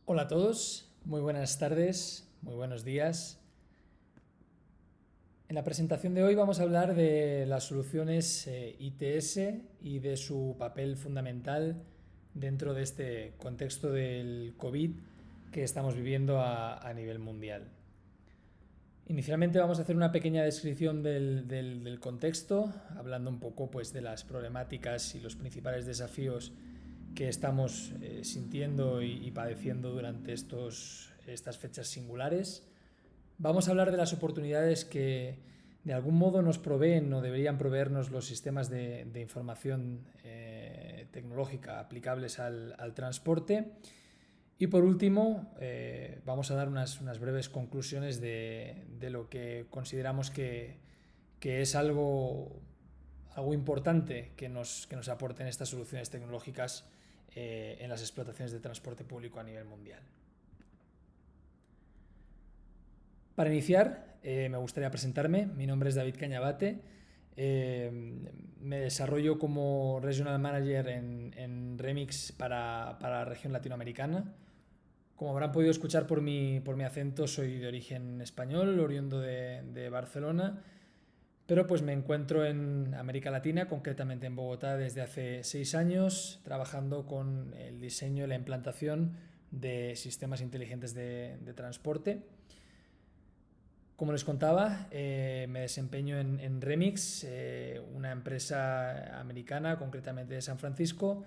Hola a todos, muy buenas tardes, muy buenos días. En la presentación de hoy vamos a hablar de las soluciones ITS y de su papel fundamental dentro de este contexto del COVID que estamos viviendo a nivel mundial. Inicialmente vamos a hacer una pequeña descripción del contexto, hablando un poco pues, de las problemáticas y los principales desafíos que estamos sintiendo y padeciendo durante estas fechas singulares. Vamos a hablar de las oportunidades que de algún modo nos proveen o deberían proveernos los sistemas de información tecnológica aplicables al transporte. Y por último, vamos a dar unas breves conclusiones de lo que consideramos que es algo importante que nos aporten estas soluciones tecnológicas en las explotaciones de transporte público a nivel mundial. Para iniciar, me gustaría presentarme. Mi nombre es David Cañabate. Me desarrollo como Regional Manager en Remix para la región latinoamericana. Como habrán podido escuchar por mi acento, soy de origen español, oriundo de Barcelona, pero pues me encuentro en América Latina, concretamente en Bogotá, desde hace 6 años, trabajando con el diseño y la implantación de sistemas inteligentes de transporte. Como les contaba, me desempeño en Remix, una empresa americana, concretamente de San Francisco,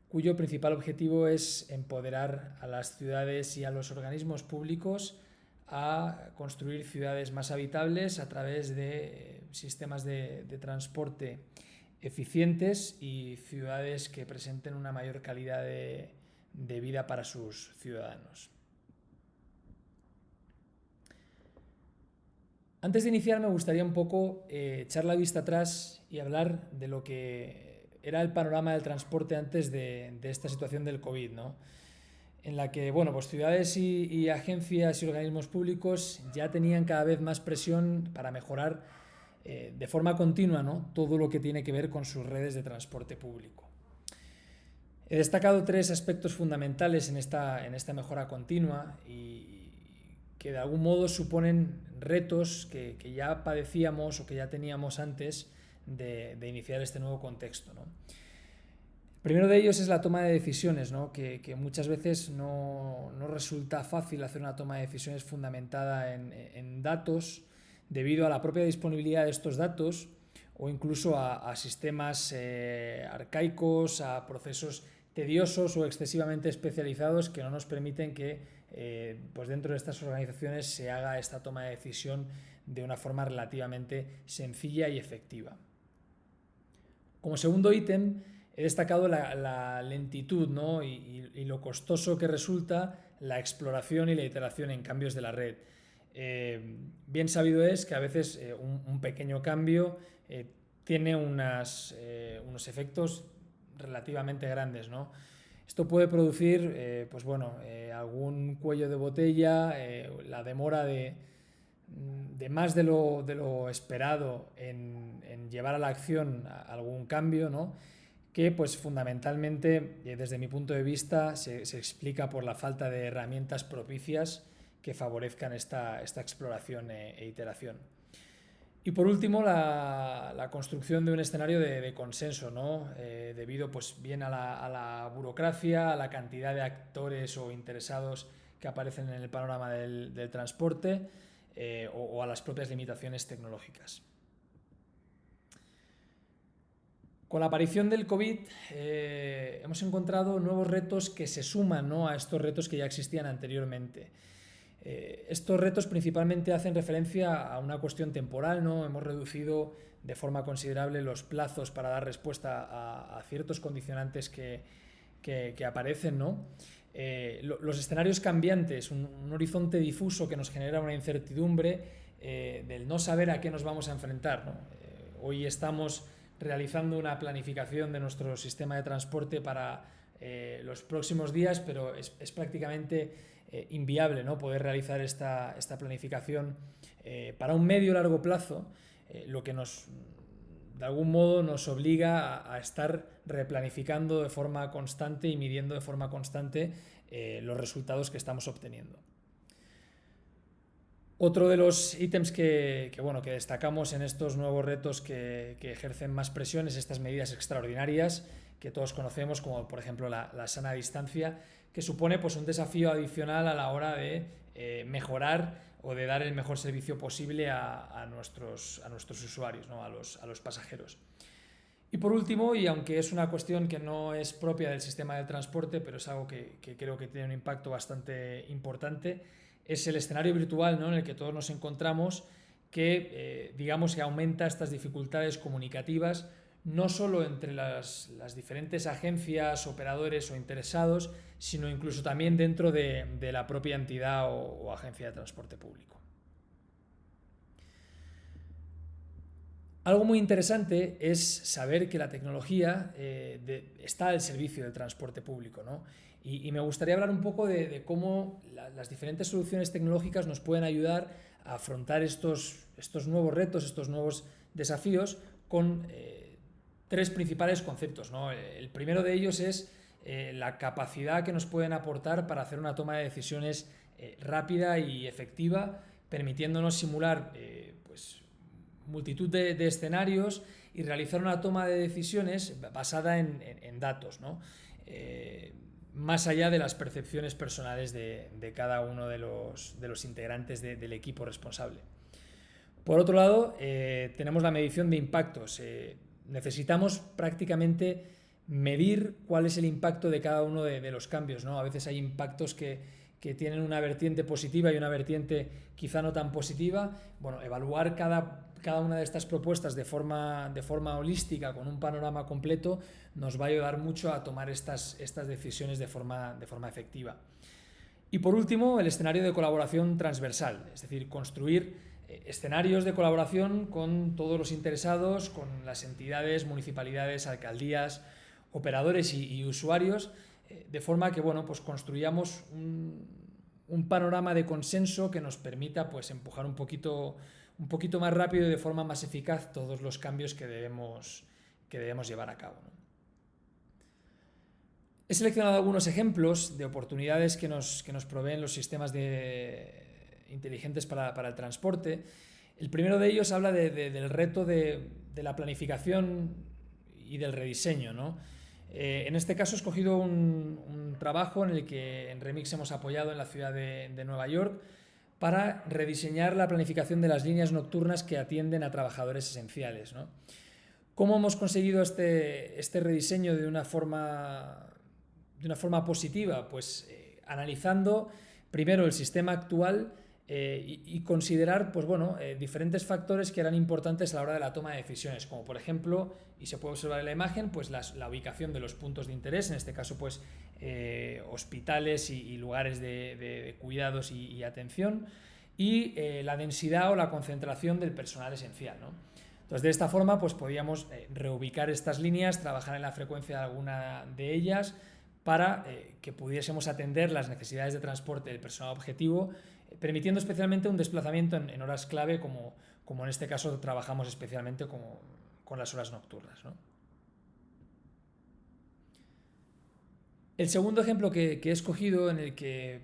cuyo principal objetivo es empoderar a las ciudades y a los organismos públicos a construir ciudades más habitables a través de sistemas de transporte eficientes y ciudades que presenten una mayor calidad de vida para sus ciudadanos. Antes de iniciar me gustaría un poco echar la vista atrás y hablar de lo que era el panorama del transporte antes de esta situación del COVID, ¿no? En la que bueno, pues ciudades y agencias y organismos públicos ya tenían cada vez más presión para mejorar de forma continua, ¿no?, todo lo que tiene que ver con sus redes de transporte público. He destacado 3 aspectos fundamentales en esta mejora continua y que de algún modo suponen retos que ya padecíamos o que ya teníamos antes de iniciar este nuevo contexto, ¿no? El primero de ellos es la toma de decisiones, ¿no?, que muchas veces no resulta fácil hacer una toma de decisiones fundamentada en datos debido a la propia disponibilidad de estos datos o incluso a sistemas arcaicos, a procesos tediosos o excesivamente especializados que no nos permiten que pues dentro de estas organizaciones se haga esta toma de decisión de una forma relativamente sencilla y efectiva. Como segundo ítem, he destacado la lentitud, ¿no?, y lo costoso que resulta la exploración y la iteración en cambios de la red. Bien sabido es que a veces un pequeño cambio tiene unos efectos relativamente grandes, ¿no? Esto puede producir pues bueno, algún cuello de botella, la demora de más de lo esperado en llevar a la acción algún cambio, ¿no?, que pues fundamentalmente desde mi punto de vista se explica por la falta de herramientas propicias que favorezcan esta exploración e iteración. Y por último, la construcción de un escenario de consenso, ¿no?, debido pues bien a la burocracia, a la cantidad de actores o interesados que aparecen en el panorama del transporte o a las propias limitaciones tecnológicas. Con la aparición del COVID hemos encontrado nuevos retos que se suman, ¿no?, a estos retos que ya existían anteriormente. Estos retos principalmente hacen referencia a una cuestión temporal, ¿no? Hemos reducido de forma considerable los plazos para dar respuesta a ciertos condicionantes que aparecen, ¿no? Los escenarios cambiantes, un horizonte difuso que nos genera una incertidumbre del no saber a qué nos vamos a enfrentar, ¿no? Hoy estamos realizando una planificación de nuestro sistema de transporte para los próximos días, pero es prácticamente inviable, ¿no?, poder realizar esta planificación para un medio o largo plazo. Lo que nos de algún modo nos obliga a estar replanificando de forma constante y midiendo de forma constante los resultados que estamos obteniendo. Otro de los ítems que destacamos en estos nuevos retos que ejercen más presión es estas medidas extraordinarias que todos conocemos, como por ejemplo la sana distancia, que supone pues, un desafío adicional a la hora de mejorar o de dar el mejor servicio posible a nuestros usuarios, ¿no? a los pasajeros. Y por último, y aunque es una cuestión que no es propia del sistema del transporte, pero es algo que creo que tiene un impacto bastante importante, es el escenario virtual, ¿no? en el que todos nos encontramos, que digamos que aumenta estas dificultades comunicativas, no solo entre las diferentes agencias, operadores o interesados, sino incluso también dentro de la propia entidad o agencia de transporte público. Algo muy interesante es saber que la tecnología está al servicio del transporte público, ¿no? Y me gustaría hablar un poco de cómo las diferentes soluciones tecnológicas nos pueden ayudar a afrontar estos nuevos retos, estos nuevos desafíos con tres principales conceptos, ¿no? El primero de ellos es la capacidad que nos pueden aportar para hacer una toma de decisiones rápida y efectiva, permitiéndonos simular multitud de escenarios y realizar una toma de decisiones basada en datos, ¿no? Más allá de las percepciones personales de cada uno de los integrantes del equipo responsable. Por otro lado, tenemos la medición de impactos. Necesitamos prácticamente medir cuál es el impacto de cada uno de los cambios, ¿no? A veces hay impactos que tienen una vertiente positiva y una vertiente quizá no tan positiva. Bueno, evaluar cada una de estas propuestas de forma holística, con un panorama completo, nos va a ayudar mucho a tomar estas decisiones de forma efectiva. Y por último, el escenario de colaboración transversal, es decir, construir escenarios de colaboración con todos los interesados, con las entidades, municipalidades, alcaldías, operadores y usuarios, de forma que pues construyamos un panorama de consenso que nos permita pues, empujar un poquito más rápido y de forma más eficaz todos los cambios que debemos llevar a cabo, ¿no? He seleccionado algunos ejemplos de oportunidades que nos proveen los sistemas inteligentes para el transporte. El primero de ellos habla del reto de la planificación y del rediseño, ¿no? En este caso he escogido un trabajo en el que en Remix hemos apoyado en la ciudad de Nueva York para rediseñar la planificación de las líneas nocturnas que atienden a trabajadores esenciales, ¿no? ¿Cómo hemos conseguido este rediseño de una forma positiva? Pues analizando primero el sistema actual y considerar diferentes factores que eran importantes a la hora de la toma de decisiones, como por ejemplo, y se puede observar en la imagen, pues la ubicación de los puntos de interés, en este caso pues hospitales y lugares de cuidados y atención, y la densidad o la concentración del personal esencial, ¿no? Entonces, de esta forma pues podíamos reubicar estas líneas, trabajar en la frecuencia de alguna de ellas para que pudiésemos atender las necesidades de transporte del personal objetivo, permitiendo especialmente un desplazamiento en horas clave, como en este caso trabajamos especialmente con las horas nocturnas, ¿no? El segundo ejemplo que he escogido, en el que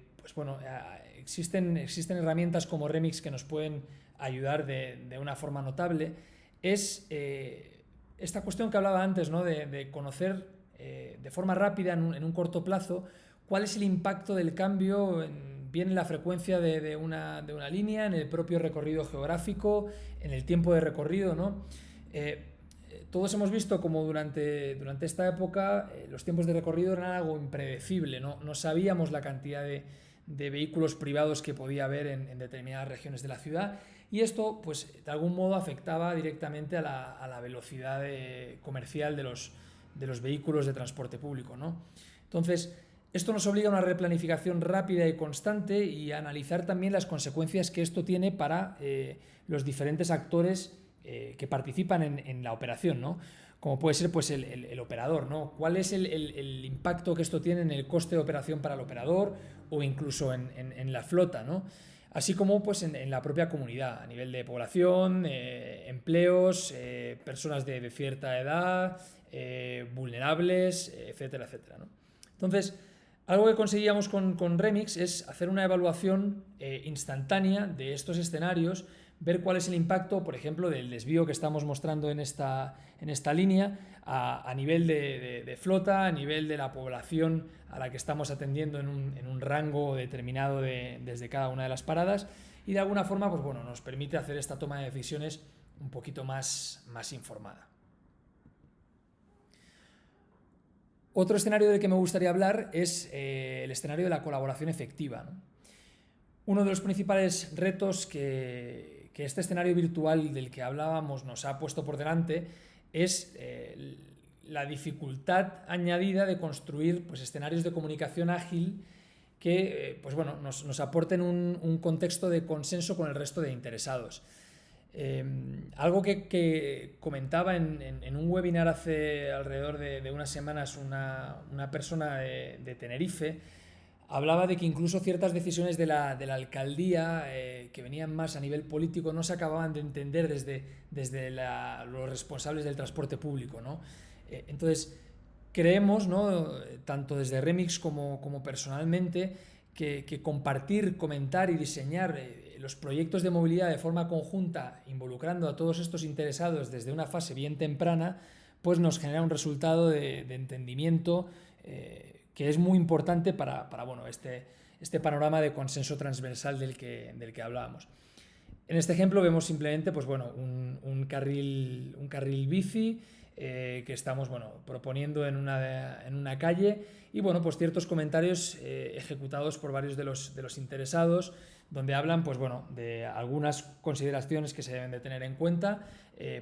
existen herramientas como Remix que nos pueden ayudar de una forma notable, es esta cuestión que hablaba antes, ¿no? de conocer de forma rápida, en un corto plazo, cuál es el impacto del cambio bien en la frecuencia de una línea, en el propio recorrido geográfico, en el tiempo de recorrido, ¿no? Todos hemos visto como durante esta época los tiempos de recorrido eran algo impredecible, ¿no? No sabíamos la cantidad de vehículos privados que podía haber en determinadas regiones de la ciudad, y esto pues de algún modo afectaba directamente a la velocidad comercial de los vehículos de transporte público, ¿no? Entonces, esto nos obliga a una replanificación rápida y constante y a analizar también las consecuencias que esto tiene para los diferentes actores que participan en la operación, ¿no? Como puede ser pues, el operador, ¿no? ¿Cuál es el impacto que esto tiene en el coste de operación para el operador o incluso en la flota, ¿no? así como pues, en la propia comunidad, a nivel de población, empleos, personas de cierta edad, vulnerables, etcétera, etcétera, ¿no? Entonces, algo que conseguíamos con Remix es hacer una evaluación instantánea de estos escenarios, ver cuál es el impacto, por ejemplo, del desvío que estamos mostrando en esta línea a nivel de flota, a nivel de la población a la que estamos atendiendo en un rango determinado desde cada una de las paradas, y de alguna forma pues, bueno, nos permite hacer esta toma de decisiones un poquito más informada. Otro escenario del que me gustaría hablar es el escenario de la colaboración efectiva, ¿no? Uno de los principales retos que este escenario virtual del que hablábamos nos ha puesto por delante es la dificultad añadida de construir pues, escenarios de comunicación ágil que pues, bueno, nos aporten un contexto de consenso con el resto de interesados. Algo que comentaba en un webinar hace alrededor de unas semanas una persona de Tenerife, hablaba de que incluso ciertas decisiones de la alcaldía que venían más a nivel político no se acababan de entender desde los responsables del transporte público, ¿no? Entonces, creemos, ¿no?, tanto desde Remix como personalmente, que compartir, comentar y diseñar los proyectos de movilidad de forma conjunta, involucrando a todos estos interesados desde una fase bien temprana, pues nos genera un resultado de entendimiento que es muy importante para bueno, este panorama de consenso transversal del que hablábamos. En este ejemplo vemos simplemente pues, bueno, un carril bici que estamos bueno, proponiendo en una calle, y bueno, pues ciertos comentarios ejecutados por varios de los interesados, donde hablan pues, bueno, de algunas consideraciones que se deben de tener en cuenta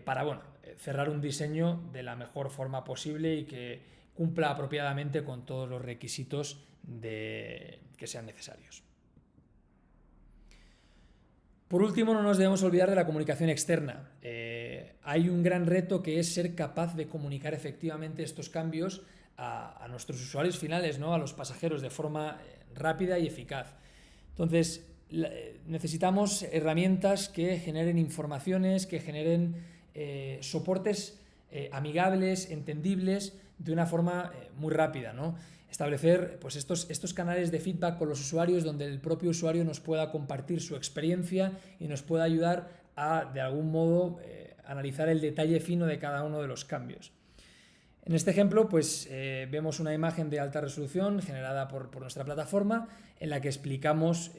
para bueno, cerrar un diseño de la mejor forma posible y que cumpla apropiadamente con todos los requisitos que sean necesarios. Por último, no nos debemos olvidar de la comunicación externa. Hay un gran reto que es ser capaz de comunicar efectivamente estos cambios a nuestros usuarios finales, ¿no?, a los pasajeros, de forma rápida y eficaz. Entonces, necesitamos herramientas que generen informaciones, que generen soportes amigables, entendibles, de una forma muy rápida, ¿no? Establecer pues, estos canales de feedback con los usuarios, donde el propio usuario nos pueda compartir su experiencia y nos pueda ayudar a, de algún modo, analizar el detalle fino de cada uno de los cambios. En este ejemplo, pues, vemos una imagen de alta resolución generada por nuestra plataforma, en la que explicamos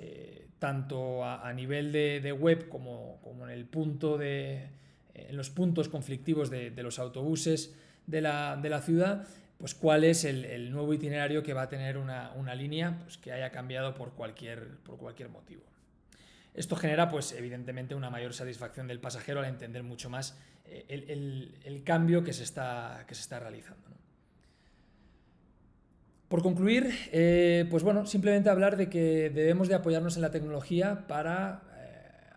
tanto a nivel de web como en los puntos conflictivos de los autobuses de la ciudad, pues cuál es el nuevo itinerario que va a tener una línea pues, que haya cambiado por cualquier motivo. Esto genera, pues, evidentemente, una mayor satisfacción del pasajero al entender mucho más el cambio que se está realizando, ¿no? Por concluir, pues bueno, simplemente hablar de que debemos de apoyarnos en la tecnología para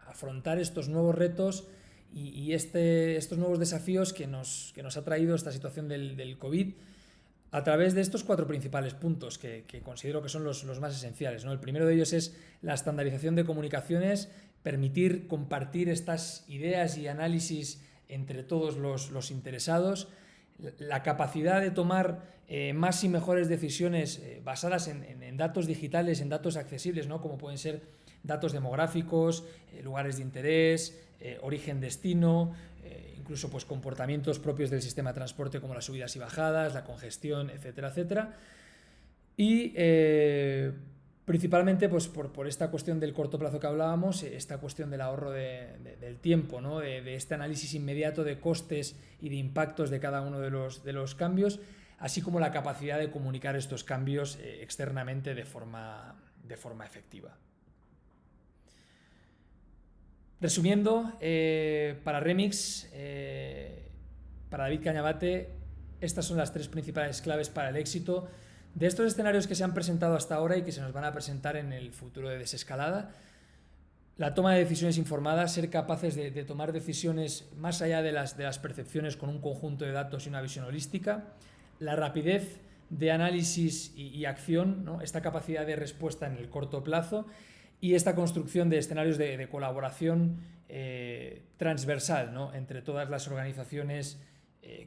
afrontar estos nuevos retos y estos nuevos desafíos que nos ha traído esta situación del COVID, a través de estos 4 principales puntos que considero que son los más esenciales, ¿no? El primero de ellos es la estandarización de comunicaciones, permitir compartir estas ideas y análisis entre todos los interesados, la capacidad de tomar más y mejores decisiones basadas en datos digitales, en datos accesibles, ¿no?, como pueden ser datos demográficos, lugares de interés, origen-destino, incluso pues, comportamientos propios del sistema de transporte como las subidas y bajadas, la congestión, etcétera, etcétera. Y principalmente pues, por esta cuestión del corto plazo que hablábamos, esta cuestión del ahorro del tiempo, ¿no?, de este análisis inmediato de costes y de impactos de cada uno de los cambios, así como la capacidad de comunicar estos cambios externamente de forma efectiva. Resumiendo, para Remix, para David Cañabate, estas son las 3 principales claves para el éxito de estos escenarios que se han presentado hasta ahora y que se nos van a presentar en el futuro de desescalada. La toma de decisiones informadas, ser capaces de tomar decisiones más allá de las percepciones con un conjunto de datos y una visión holística. La rapidez de análisis y acción, ¿no?, esta capacidad de respuesta en el corto plazo. y esta construcción de escenarios de colaboración transversal, ¿no?, entre todas las organizaciones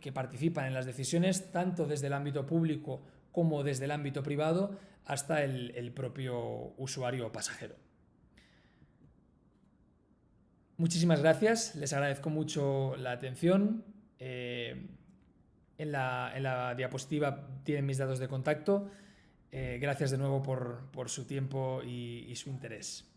que participan en las decisiones, tanto desde el ámbito público como desde el ámbito privado, hasta el propio usuario o pasajero. Muchísimas gracias, les agradezco mucho la atención. En la diapositiva tienen mis datos de contacto. Gracias de nuevo por su tiempo y su interés.